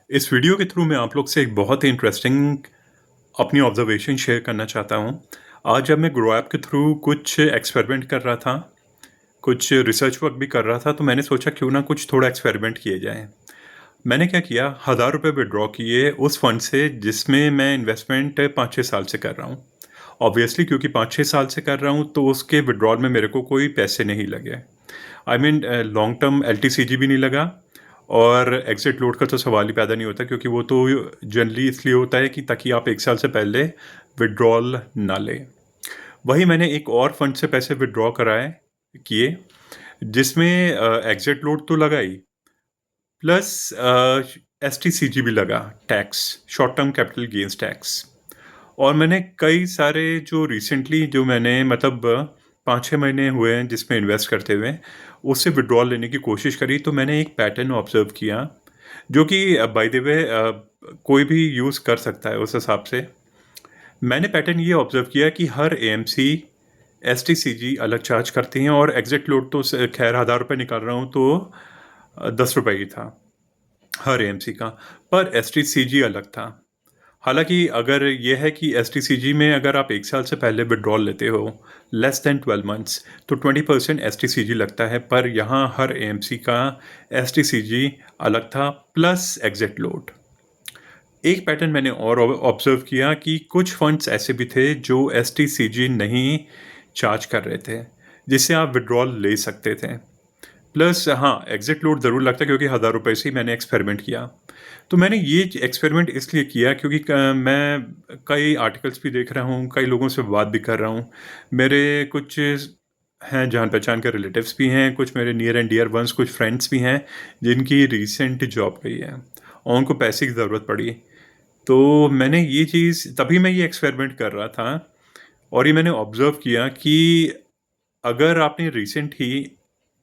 इस वीडियो के थ्रू मैं आप लोग से एक बहुत ही इंटरेस्टिंग अपनी ऑब्जर्वेशन शेयर करना चाहता हूँ। आज जब मैं ग्रो ऐप के थ्रू कुछ एक्सपेरिमेंट कर रहा था, कुछ रिसर्च वर्क भी कर रहा था, तो मैंने सोचा क्यों ना कुछ थोड़ा एक्सपेरिमेंट किए जाए। मैंने क्या किया, 1000 रुपये विड्रॉ किए उस फंड से जिसमें मैं इन्वेस्टमेंट 5-6 साल से कर रहा हूँ। ऑब्वियसली क्योंकि 5-6 साल से कर रहा हूँ तो उसके विड्रॉल में मेरे को कोई पैसे नहीं लगे। I mean long term LTCG भी नहीं लगा, और एग्जिट लोड का तो सवाल ही पैदा नहीं होता, क्योंकि वो तो जनरली इसलिए होता है कि ताकि आप 1 साल से पहले विड्रॉल ना लें। वही मैंने एक और फंड से पैसे विड्रॉ कराए किए, जिसमें एग्जिट लोड तो लगा ही, प्लस एस टी सी जी भी लगा, tax, short term capital gains tax. और मैंने कई सारे जो रिसेंटली जो मैंने मतलब 5-6 महीने हुए हैं जिसमें इन्वेस्ट करते हुए, उससे विड्रॉल लेने की कोशिश करी, तो मैंने एक पैटर्न ऑब्जर्व किया जो कि बाय द वे कोई भी यूज़ कर सकता है उस हिसाब से। मैंने पैटर्न ये ऑब्जर्व किया कि हर एएमसी एस टी सी जी अलग चार्ज करती हैं, और एग्जिट लोड तो खैर 1000 रुपये निकाल रहा हूँ तो 10 रुपये ही था हर एएमसी का, पर एस टी सी जी अलग था। हालांकि अगर यह है कि एस टी सी जी में अगर आप 1 साल से पहले विड्रॉल लेते हो लेस देन 12 मंथ्स, तो 20% एस टी सी जी लगता है, पर यहाँ हर ए एम सी का एस टी सी जी अलग था, प्लस एग्जिट लोड। एक पैटर्न मैंने और ऑब्जर्व किया कि कुछ फंड्स ऐसे भी थे जो एस टी सी जी नहीं चार्ज कर रहे थे, जिससे आप विड्रॉल ले सकते थे। प्लस हाँ, एग्जिट लोड ज़रूर लगता है, क्योंकि 1000 रुपये से ही मैंने एक्सपेरिमेंट किया। तो मैंने ये एक्सपेरिमेंट इसलिए किया क्योंकि मैं कई आर्टिकल्स भी देख रहा हूँ, कई लोगों से बात भी कर रहा हूँ। मेरे कुछ हैं जान पहचान के रिलेटिव्स भी हैं, कुछ मेरे नियर एंड डियर वंस, कुछ फ्रेंड्स भी हैं जिनकी रिसेंट जॉब गई है और उनको पैसे की ज़रूरत पड़ी। तो मैंने ये चीज़, तभी मैं ये एक्सपेरिमेंट कर रहा था, और ये मैंने ऑब्जर्व किया कि अगर आपने रिसेंट ही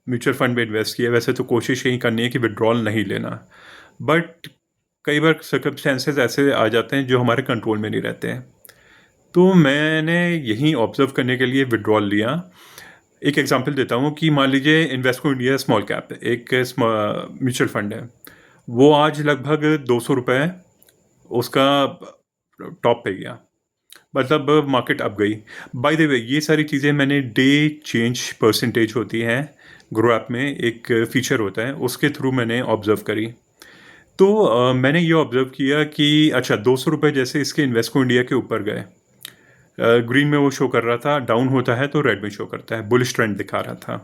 म्यूचुअल फंड में इन्वेस्ट किया, वैसे तो कोशिश यही करनी है कि विड्रॉल नहीं लेना, बट कई बार सर्कमस्टेंसेस ऐसे आ जाते हैं जो हमारे कंट्रोल में नहीं रहते हैं। तो मैंने यही ऑब्जर्व करने के लिए विड्रॉल लिया। एक एग्जांपल देता हूँ कि मान लीजिए इन्वेस्टको इंडिया स्मॉल कैप एक म्यूचुअल फंड है, वो आज लगभग 200 रुपये उसका टॉप पे गया, मतलब मार्केट अप गई। बाय द वे, ये सारी चीज़ें मैंने डे चेंज परसेंटेज होती है ग्रो ऐप में, एक फीचर होता है, उसके थ्रू मैंने ऑब्जर्व करी। तो मैंने ये ऑब्जर्व किया कि अच्छा 200 रुपये जैसे इसके इन्वेस्टको इंडिया के ऊपर गए, ग्रीन में वो शो कर रहा था, डाउन होता है तो रेड में शो करता है, बुलिश ट्रेंड दिखा रहा था।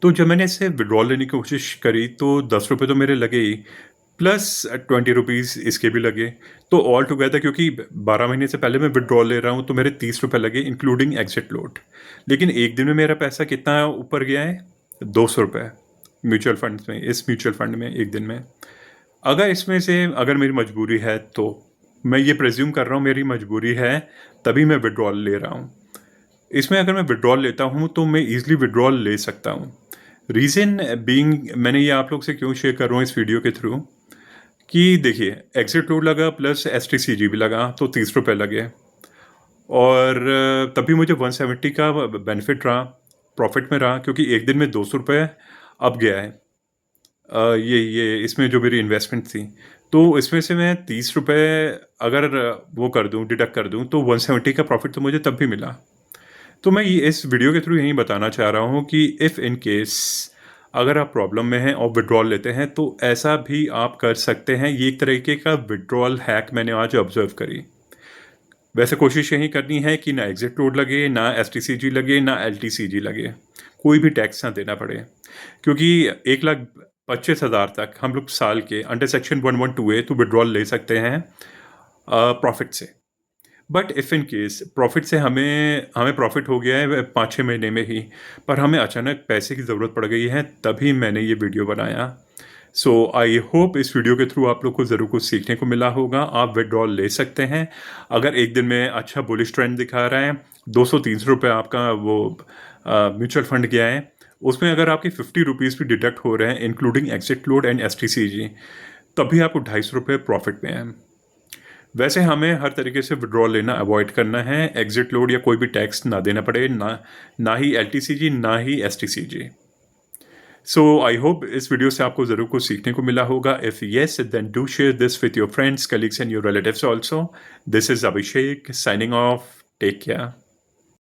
तो जब मैंने इसे विड्रॉल लेने की कोशिश करी तो 10 रुपये तो मेरे लगे ही, प्लस 20 रुपीज़ इसके भी लगे। तो ऑल टुगेदर, क्योंकि 12 महीने से पहले मैं विड्रॉल ले रहा हूँ, तो मेरे 30 रुपये लगे इंक्लूडिंग एग्जिट लोड। लेकिन एक दिन में मेरा पैसा कितना ऊपर गया है? 200 रुपये म्यूचुअल फंड में, इस म्यूचुअल फंड में एक दिन में। अगर इसमें से अगर मेरी मजबूरी है, तो मैं ये प्रेज्यूम कर रहा हूँ मेरी मजबूरी है, तभी मैं विड्रॉल ले रहा हूँ। इसमें अगर मैं विड्रॉल लेता हूँ तो मैं ईजिली विड्रॉल ले सकता हूँ। रीज़न बीइंग, मैंने ये आप लोग से क्यों शेयर कर रहा हूँ इस वीडियो के थ्रू, कि देखिए एग्जिट लोड लगा प्लस एस टी सी जी भी लगा, तो 30 रुपये लगे, और तभी मुझे 170 का बेनिफिट रहा, प्रॉफिट में रहा, क्योंकि एक दिन में 200 रुपये अब गया है। ये इसमें जो मेरी इन्वेस्टमेंट थी, तो इसमें से मैं 30 रुपये अगर वो कर दूं, डिडक्ट कर दूं, तो 170 का प्रॉफिट तो मुझे तब भी मिला। तो मैं ये इस वीडियो के थ्रू यही बताना चाह रहा हूँ कि इफ़ इन केस अगर आप प्रॉब्लम में हैं और विड्रॉल लेते हैं, तो ऐसा भी आप कर सकते हैं। ये एक तरीके का विड्रॉल हैक मैंने आज ऑब्जर्व करी। वैसे कोशिश यही करनी है कि ना एग्जिट लोड लगे, ना एस टी सी जी लगे, ना एल टी सी जी लगे, कोई भी टैक्स ना देना पड़े, क्योंकि 1,25,000 तक हम लोग साल के अंडर सेक्शन 112A तो विड्रॉल ले सकते हैं प्रॉफिट से। But if in case profit से हमें हमें प्रॉफिट हो गया है 5-6 महीने में ही, पर हमें अचानक पैसे की ज़रूरत पड़ गई है, तभी मैंने ये वीडियो बनाया। सो आई होप इस वीडियो के थ्रू आप लोग को ज़रूर कुछ सीखने को मिला होगा। आप विड्रॉल ले सकते हैं अगर एक दिन में अच्छा बुलिश ट्रेंड दिखा रहा है। 200-300 रुपये आपका वो म्यूचुअल फंड गया है, उसमें अगर आपके 50 रुपीज़ भी डिडक्ट हो रहे हैं including exit load and S T C G, तभी आपको 250 रुपये प्रॉफिट में है। वैसे हमें हर तरीके से विड्रॉल लेना अवॉइड करना है, एग्जिट लोड या कोई भी टैक्स ना देना पड़े, ना ही एल टी सी जी, ना ही S T C G. So I hope इस वीडियो से आपको ज़रूर कुछ सीखने को मिला होगा. If yes, then do share this with your friends, colleagues and your relatives also. This is Abhishek signing off. Take care.